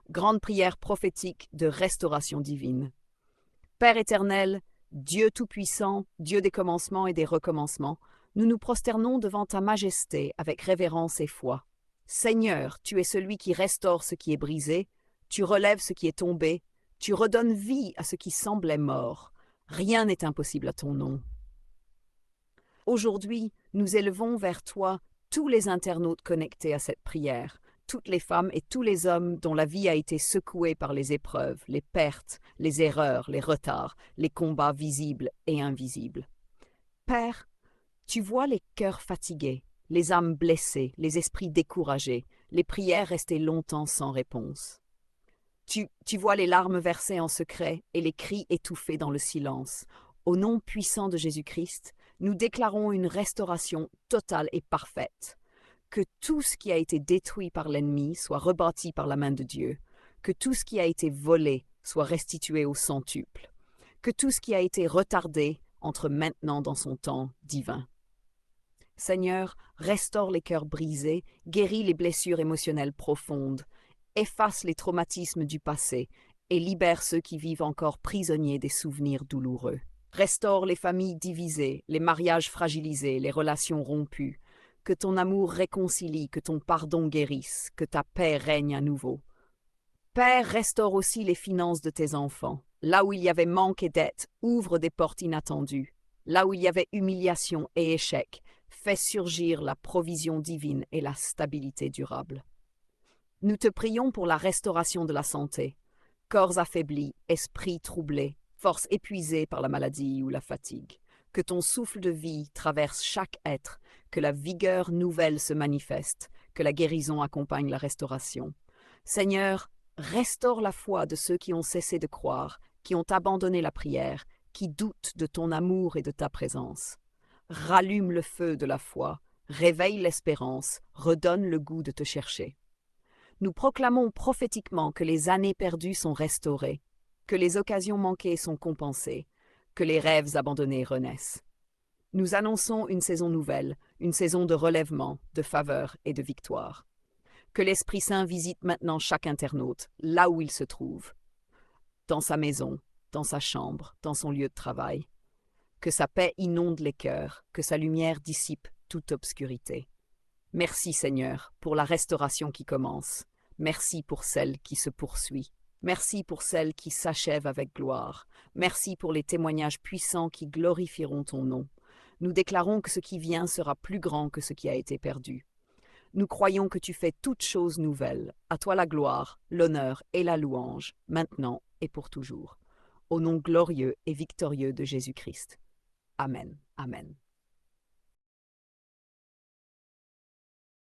Grande prière prophétique de restauration divine. Père éternel, Dieu tout-puissant, Dieu des commencements et des recommencements, nous nous prosternons devant ta majesté avec révérence et foi. Seigneur, tu es celui qui restaure ce qui est brisé, tu relèves ce qui est tombé, tu redonnes vie à ce qui semblait mort. Rien n'est impossible à ton nom. Aujourd'hui, nous élevons vers toi tous les internautes connectés à cette prière, toutes les femmes et tous les hommes dont la vie a été secouée par les épreuves, les pertes, les erreurs, les retards, les combats visibles et invisibles. Père, tu vois les cœurs fatigués, les âmes blessées, les esprits découragés, les prières restées longtemps sans réponse. Tu vois les larmes versées en secret et les cris étouffés dans le silence. Au nom puissant de Jésus-Christ, nous déclarons une restauration totale et parfaite. Que tout ce qui a été détruit par l'ennemi soit rebâti par la main de Dieu. Que tout ce qui a été volé soit restitué au centuple. Que tout ce qui a été retardé entre maintenant dans son temps divin. Seigneur, restaure les cœurs brisés, guéris les blessures émotionnelles profondes, efface les traumatismes du passé et libère ceux qui vivent encore prisonniers des souvenirs douloureux. Restaure les familles divisées, les mariages fragilisés, les relations rompues. Que ton amour réconcilie, que ton pardon guérisse, que ta paix règne à nouveau. Père, restaure aussi les finances de tes enfants. Là où il y avait manque et dette, ouvre des portes inattendues. Là où il y avait humiliation et échec, fais surgir la provision divine et la stabilité durable. Nous te prions pour la restauration de la santé. Corps affaiblis, esprits troublés, forces épuisées par la maladie ou la fatigue. Que ton souffle de vie traverse chaque être, que la vigueur nouvelle se manifeste, que la guérison accompagne la restauration. Seigneur, restaure la foi de ceux qui ont cessé de croire, qui ont abandonné la prière, qui doutent de ton amour et de ta présence. Rallume le feu de la foi, réveille l'espérance, redonne le goût de te chercher. Nous proclamons prophétiquement que les années perdues sont restaurées, que les occasions manquées sont compensées, que les rêves abandonnés renaissent. Nous annonçons une saison nouvelle, une saison de relèvement, de faveur et de victoire. Que l'Esprit Saint visite maintenant chaque internaute, là où il se trouve, dans sa maison, dans sa chambre, dans son lieu de travail. Que sa paix inonde les cœurs, que sa lumière dissipe toute obscurité. Merci Seigneur pour la restauration qui commence. Merci pour celle qui se poursuit. Merci pour celle qui s'achève avec gloire. Merci pour les témoignages puissants qui glorifieront ton nom. Nous déclarons que ce qui vient sera plus grand que ce qui a été perdu. Nous croyons que tu fais toutes choses nouvelles. À toi la gloire, l'honneur et la louange, maintenant et pour toujours. Au nom glorieux et victorieux de Jésus-Christ. Amen. Amen.